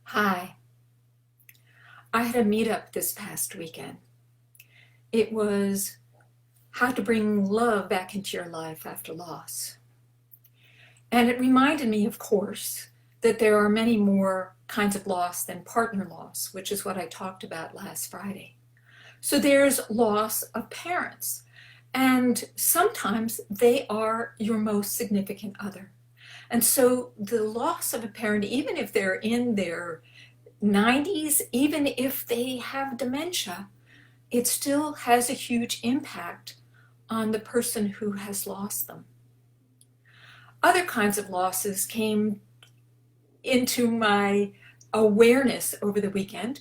Hi. I had a meetup this past weekend. It was how to bring love back into your life after loss. And it reminded me, of course, that there are many more kinds of loss than partner loss, which is what I talked about last Friday. So there's loss of parents, and sometimes they are your most significant other. And so the loss of a parent, even if they're in their 90s, even if they have dementia, it still has a huge impact on the person who has lost them. Other kinds of losses came into my awareness over the weekend.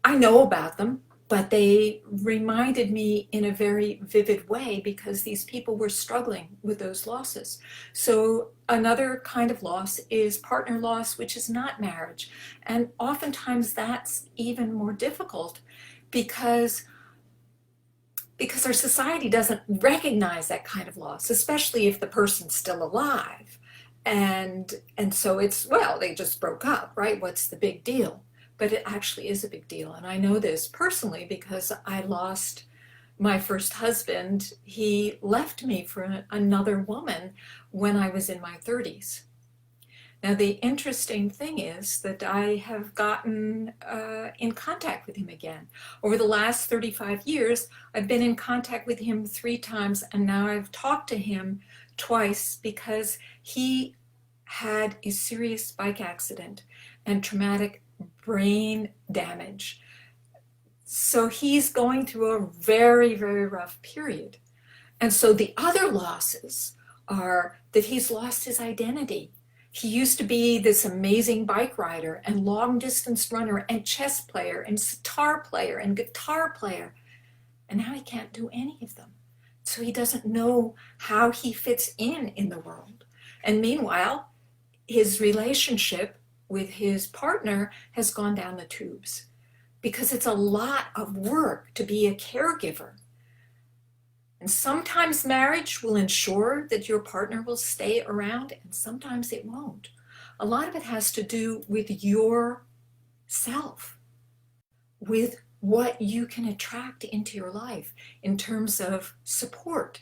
I know about them, but they reminded me in a very vivid way because these people were struggling with those losses. So another kind of loss is partner loss, which is not marriage. And oftentimes that's even more difficult because our society doesn't recognize that kind of loss, especially if the person's still alive. And so it's, well, they just broke up, right? What's the big deal? But it actually is a big deal. And I know this personally because I lost my first husband. He left me for another woman when I was in my 30s. Now, the interesting thing is that I have gotten in contact with him again. Over the last 35 years, I've been in contact with him 3 times, and now I've talked to him twice because he had a serious bike accident and traumatic brain damage. So he's going through a very, very rough period. And so the other losses are that he's lost his identity. He used to be this amazing bike rider and long distance runner and chess player and sitar player and guitar player. And now he can't do any of them. So he doesn't know how he fits in the world. And meanwhile, his relationship with his partner has gone down the tubes because it's a lot of work to be a caregiver. And sometimes marriage will ensure that your partner will stay around, and sometimes it won't. A lot of it has to do with yourself, with what you can attract into your life in terms of support.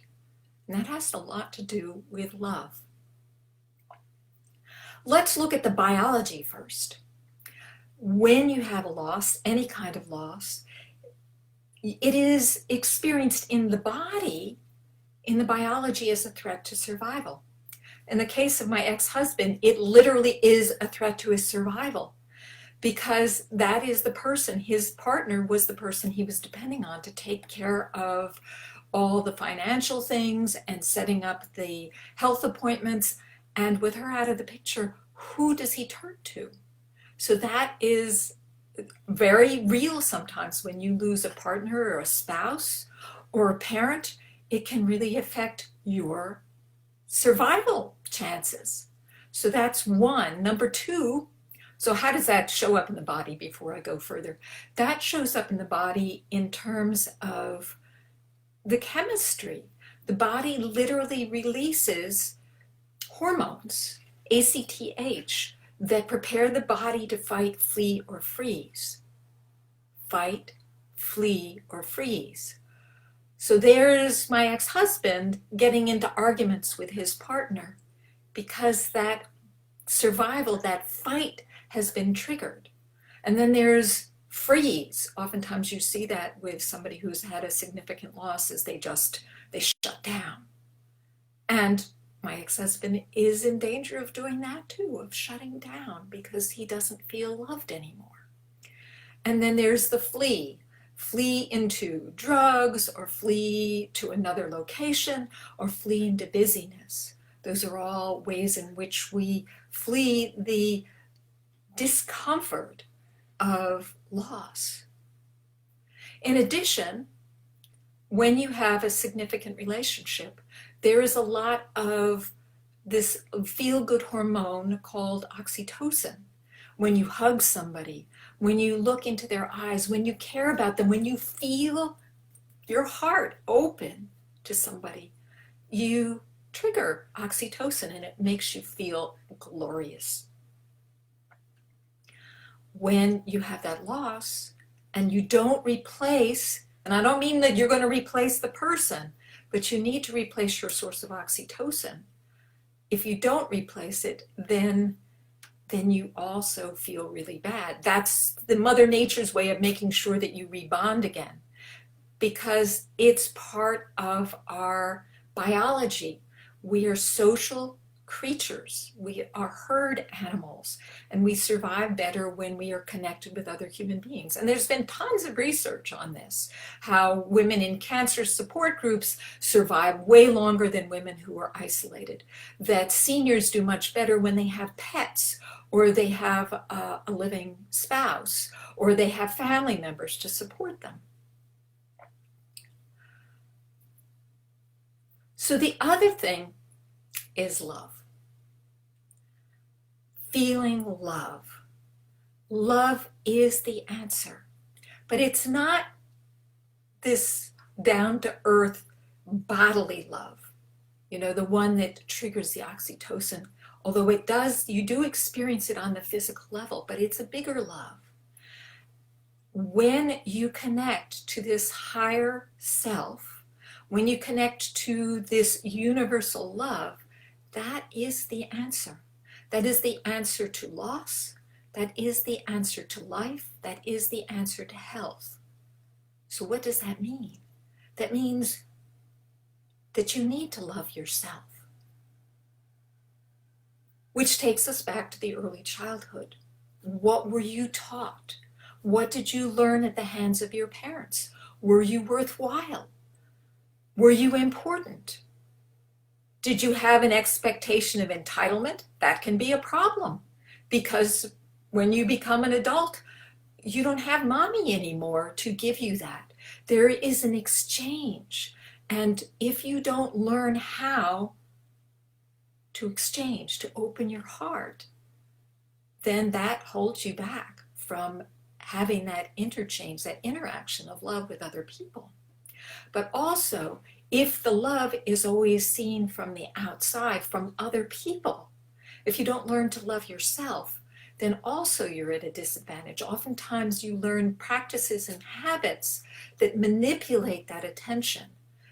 And that has a lot to do with love. Let's look at the biology first. When you have a loss, any kind of loss, it is experienced in the body, in the biology, as a threat to survival. In the case of my ex-husband, it literally is a threat to his survival because that is the person, his partner was the person he was depending on to take care of all the financial things and setting up the health appointments. And with her out of the picture, who does he turn to? So that is very real sometimes when you lose a partner or a spouse or a parent. It can really affect your survival chances. So that's one. Number two, so how does that show up in the body before I go further? That shows up in the body in terms of the chemistry. The body literally releases hormones, ACTH, that prepare the body to fight, flee, or freeze. Fight, flee, or freeze. So there's my ex-husband getting into arguments with his partner because that survival, that fight has been triggered. And then there's freeze. Oftentimes you see that with somebody who's had a significant loss is they shut down. And my ex-husband is in danger of doing that too, of shutting down because he doesn't feel loved anymore. And then there's the flee. Flee into drugs or flee to another location or flee into busyness. Those are all ways in which we flee the discomfort of loss. In addition, when you have a significant relationship, there is a lot of this feel-good hormone called oxytocin. When you hug somebody, when you look into their eyes, when you care about them, when you feel your heart open to somebody, you trigger oxytocin and it makes you feel glorious. when you have that loss and you don't replace, and I don't mean that you're going to replace the person, but you need to replace your source of oxytocin. If you don't replace it, then you also feel really bad. That's the Mother Nature's way of making sure that you rebond again, because it's part of our biology. We are social creatures. We are herd animals, and we survive better when we are connected with other human beings. And there's been tons of research on this, how women in cancer support groups survive way longer than women who are isolated, that seniors do much better when they have pets, or they have a living spouse, or they have family members to support them. So the other thing is love. Feeling love. Love is the answer. But it's not this down-to-earth bodily love, the one that triggers the oxytocin. Although it does, you do experience it on the physical level, but it's a bigger love. When you connect to this higher self, when you connect to this universal love, that is the answer. That is the answer to loss. That is the answer to life. That is the answer to health. So what does that mean? That means that you need to love yourself. Which takes us back to the early childhood. What were you taught? What did you learn at the hands of your parents? Were you worthwhile? Were you important? Did you have an expectation of entitlement? That can be a problem, because when you become an adult, you don't have mommy anymore to give you that. There is an exchange. And if you don't learn how to exchange, to open your heart, then that holds you back from having that interchange, that interaction of love with other people. But also, if the love is always seen from the outside, from other people, if you don't learn to love yourself, then also you're at a disadvantage. Oftentimes you learn practices and habits that manipulate that attention,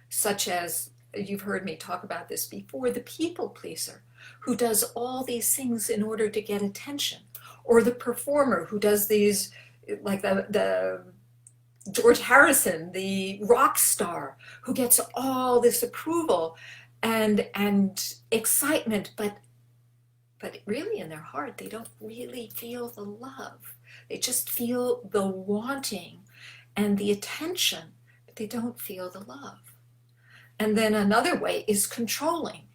such as, you've heard me talk about this before, the people pleaser, who does all these things in order to get attention, or the performer who does these, like the George Harrison, the rock star, who gets all this approval and excitement, but really in their heart, they don't really feel the love. They just feel the wanting and the attention, but they don't feel the love. And then another way is controlling.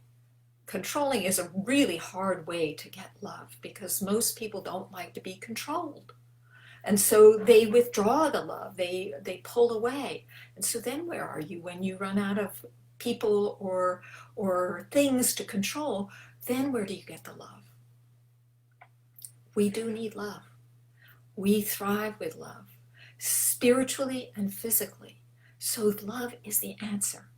Controlling is a really hard way to get love, because most people don't like to be controlled. And so they withdraw the love, they pull away. And so then where are you when you run out of people or things to control? Then where do you get the love? We do need love. We thrive with love, spiritually and physically. So love is the answer.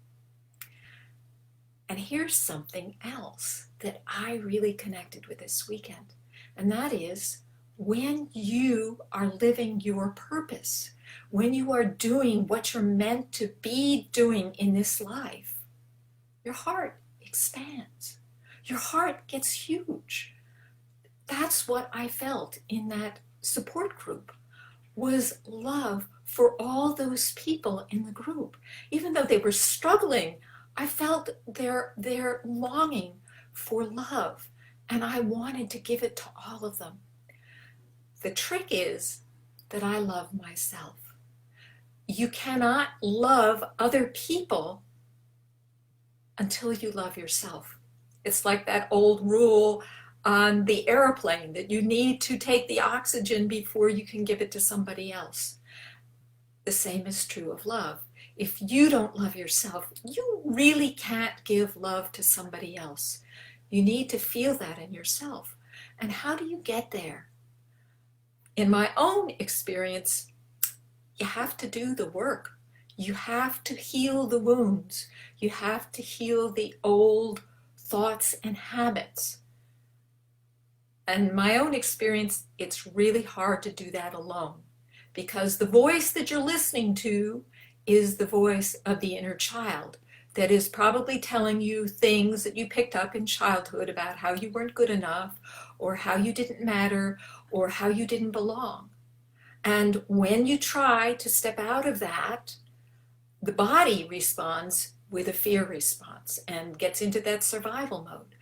And here's something else that I really connected with this weekend, and that is, when you are living your purpose, when you are doing what you're meant to be doing in this life, your heart expands. Your heart gets huge. That's what I felt in that support group, was love for all those people in the group. Even though they were struggling, I felt their longing for love, and I wanted to give it to all of them. The trick is that I love myself. You cannot love other people until you love yourself. It's like that old rule on the airplane, that you need to take the oxygen before you can give it to somebody else. The same is true of love. If you don't love yourself, you really can't give love to somebody else. You need to feel that in yourself. And how do you get there? In my own experience, you have to do the work. You have to heal the wounds. You have to heal the old thoughts and habits. And my own experience, it's really hard to do that alone, because the voice that you're listening to is the voice of the inner child that is probably telling you things that you picked up in childhood about how you weren't good enough, or how you didn't matter, or how you didn't belong. And when you try to step out of that, the body responds with a fear response and gets into that survival mode.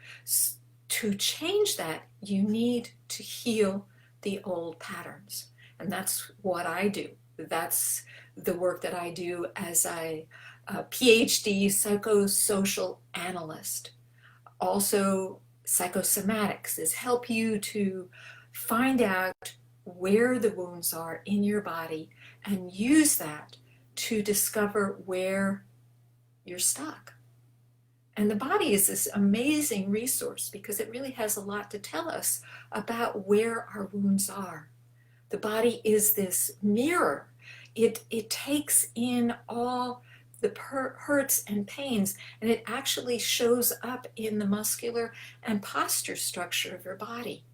To change that, you need to heal the old patterns. And that's what I do. That's the work that I do as a PhD psychosocial analyst. Also, psychosomatics is help you to find out where the wounds are in your body and use that to discover where you're stuck. And the body is this amazing resource because it really has a lot to tell us about where our wounds are. The body is this mirror. It takes in all the hurts and pains, and it actually shows up in the muscular and posture structure of your body.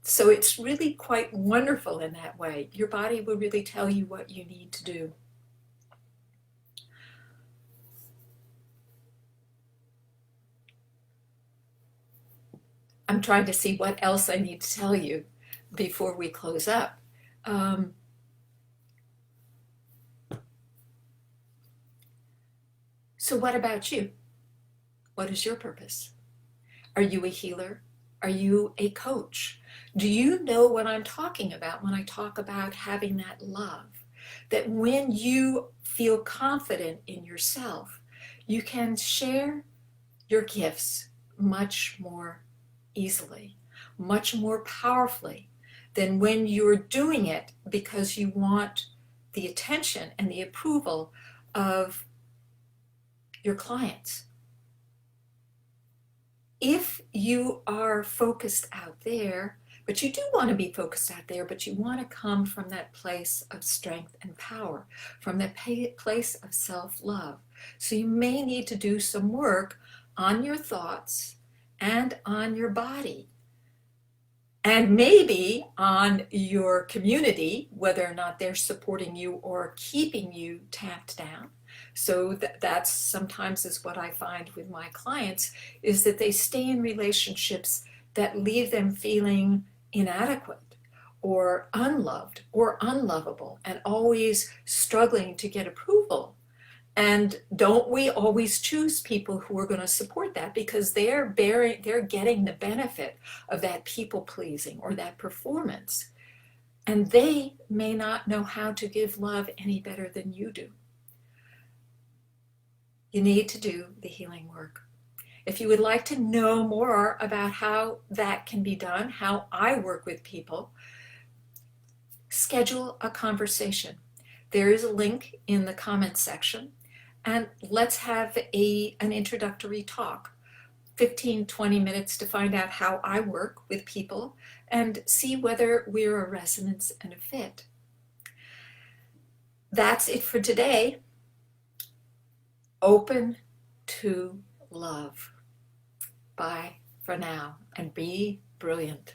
So it's really quite wonderful in that way. Your body will really tell you what you need to do. I'm trying to see what else I need to tell you before we close up. So what about you? What is your purpose? Are you a healer? Are you a coach? Do you know what I'm talking about when I talk about having that love? That when you feel confident in yourself, you can share your gifts much more easily, much more powerfully than when you're doing it because you want the attention and the approval of your clients. If you are focused out there, but you do want to be focused out there, but you want to come from that place of strength and power, from that place of self-love. So you may need to do some work on your thoughts and on your body, and maybe on your community, whether or not they're supporting you or keeping you tamped down. So that's sometimes is what I find with my clients, is that they stay in relationships that leave them feeling inadequate or unloved or unlovable and always struggling to get approval. And don't we always choose people who are going to support that because they're getting the benefit of that people pleasing or that performance. And they may not know how to give love any better than you do. You need to do the healing work. If you would like to know more about how that can be done, how I work with people, schedule a conversation. There is a link in the comments section. And let's have an introductory talk, 15, 20 minutes to find out how I work with people and see whether we're a resonance and a fit. That's it for today. Open to love. Bye for now and be brilliant.